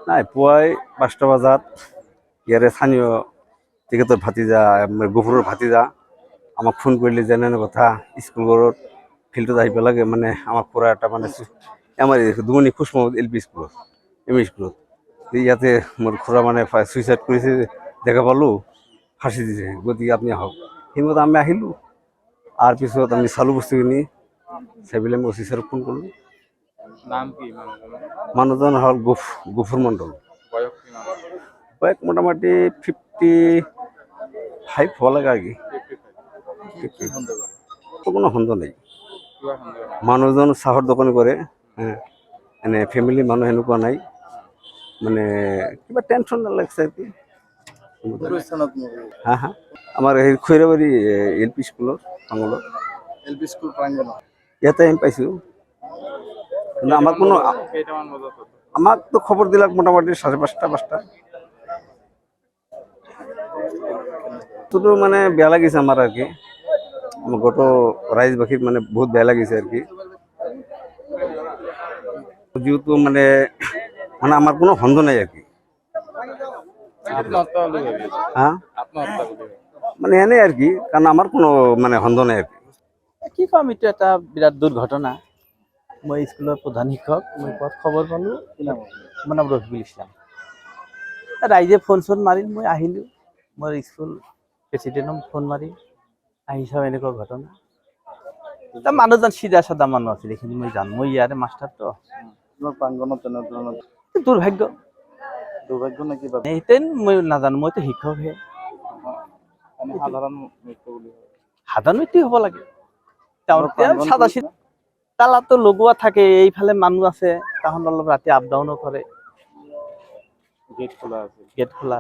নাই পুৱাই 5টা বজাত ইয়াৰে স্থানীয় তেখেতৰ ভাতিজা গফুৰৰ ভাতিজা আমাক ফোন কৰিলে যে এনে কথা স্কুলত ফিল্ডত আহিব লাগে মানে আমাক পুৰা এটা মানে আমাৰ দুমনি খুচমা LP স্কুলত ME স্কুলত ইয়াতে মোৰ খুৰা মানে ছুইচাইড কৰিছে দেখা পালোঁ ফাঁচি দিছে গতিকে আপুনি আহক সেইমতে আমি আহিলোঁ আৰু পিছত আমি চালোঁ বস্তুখিনি চাই পেলাই আমি OC ছাৰক ফোন কৰিলোঁ। নাম কি মানুহজন হ'ল গফুৰ মণ্ডল। বয়স মোটামুটি 55 হ'ব লাগে আৰ কি। তো কোনো সন্দেহ নেই। মানুহজন চাহৰ দোকান কৰে, এনে ফেমিলি মানুহ সেনেকুৱা নাই, মানে কিবা টেনশ্যন লাগছে আৰ কি। হা হা আমাৰ এই খৈৰাবাৰী LP স্কুলৰ আঙুলত LP স্কুল প্ৰাংগণত ইয়াতে আমি পাইছোঁ। কিন্তু আমাক কোনো আমাক তো খবর দিলাক মোটামুটি 5:30-5টা। তো মানে বেয়া লাগিছে আমার আর কি, আমার গত রাইজবাসীর মানে বহুত বেয়া লাগিছে আর কি। যেহেতু মানে মানে আমার কোনো সন্দেহ নাই আর কি। হ্যাঁ মানে এনেই আর কি, কারণ আমার কোনো মানে সন্দেহ নাই আর কি। কি কম, এইটো এটা বিৰাট দুৰ্ঘটনা। মই স্কুলৰ প্ৰধান শিক্ষক, মই ক'ত খবৰ পালোঁ মোৰ নাম ৰফিকুল ইছলাম। ৰাইজে ফোন চোন মাৰিল, মই আহিলোঁ, মোৰ স্কুল প্ৰেচিডেণ্টক ফোন মাৰি আহি চাওঁ এনেকুৱা ঘটনা। মানুহজন চিধা চাদা মানুহ আছিল, এইখিনি মই জানো, মই ইয়াৰে মাষ্টাৰটো। প্ৰাংগণত তেনেধৰণৰ দুৰ্ভাগ্য দুৰ্ভাগ্য নে কিবা এইতেন মই নাজানো, মইতো শিক্ষকহে। সাধাৰণ মৃত্যু বুলি সাধাৰণ মৃত্যু হ'ব লাগে। চাদা চিধা তালাটো লগোৱা থাকে, এইফালে মানুহ আছে, তাহন অলপ ৰাতি আপ ডাউনো কৰে, গেট খোলা আছে। গেট খোলা,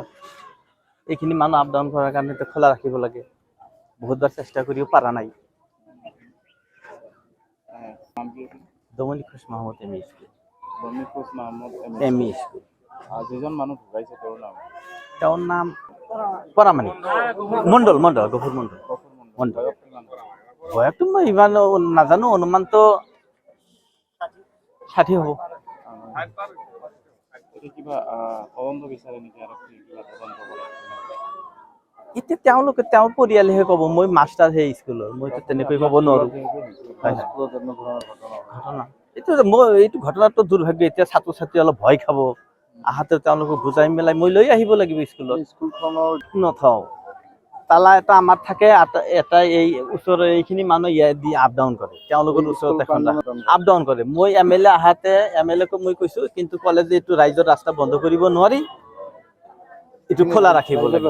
এইখিনি মানুহ আপ ডাউন কৰাৰ কাৰণে খোলা ৰাখিব লাগে। বহুতবাৰ চেষ্টা কৰিও পাৰা নাই। নাম কি আছিল? দমনি খুচ মাহমুদ ME স্কুল। বনিখোজ মহম্মদ ME স্কুল। যিজন মানুহ ঢুকাইছে তেওঁৰ নাম তেওঁৰ নাম পৰামানি মণ্ডল, গফুৰ মণ্ডল। বয়সটো মই ইমান নাজানো, অনুমানটো 60 হ'ব। কিবা তদন্ত বিচাৰে নেকি আৰক্ষী, কিবা তদন্ত কৰে? এতিয়া তেওঁলোকে তেওঁৰ পৰিয়ালেহে ক'ব, মই মাষ্টাৰ সেই স্কুলৰ, মইতো তেনেকৈ ক'ব নোৱাৰো। ঘটনা এইটো ঘটনাটো দুৰ্ভাগ্য। এতিয়া ছাত্ৰ ছাত্ৰী অলপ ভয় খাব, আহাতে তেওঁলোকক বুজাই মেলাই মই লৈ আহিব লাগিব স্কুলত। স্কুলখনৰ নথওঁ, তালা এটা আমাৰ থাকে, এটা এই ওচৰৰ এইখিনি মানুহ ইয়াত দি আপ ডাউন কৰে, তেওঁলোকৰ ওচৰত এখন আপ ডাউন কৰে। মই MLA আহাতে MLA-ক মই কৈছো, কিন্তু ক'লে যে এইটো ৰাইজৰ ৰাস্তা বন্ধ কৰিব নোৱাৰি, এইটো খোলা ৰাখিব লাগিব।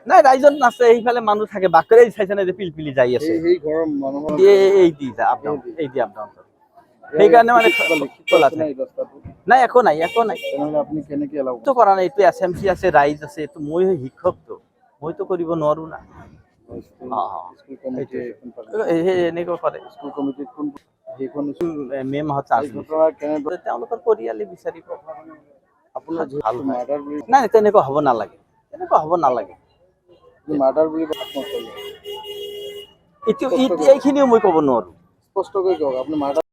নাই ৰাইজত নাছে, এইফালে মানুহ থাকে, বাকৰে চাইছে নাই যে পিলপিলি যাই আছে, এই দি আপ ডাউন কৰে, সেইকাৰণে মানে খোলা থাকে। নাই একো নাই আপুনি কেনেকে এলাও এইটো কৰা নাই। এইটো SMC আছে, ৰাইজ আছে, এইটো মই শিক্ষকটো, মইতো কৰিব নোৱাৰো না। এনেকুৱা কৰে স্কুল কমিটিত কোন সেইখন মে মাহত চান্স লৈছে, তেওঁলোকৰ পৰিয়ালে বিচাৰিব। আপোনাৰ ভাল হয়। মাৰ্ডাৰ বুলি নাই তেনেকুৱা হ'ব নালাগে, তেনেকুৱা হ'ব নালাগে। মাৰ্ডাৰ বুলি এইটো এইখিনিও মই ক'ব নোৱাৰো। স্পষ্টকৈ কওক, আপুনি মাৰ্ডাৰ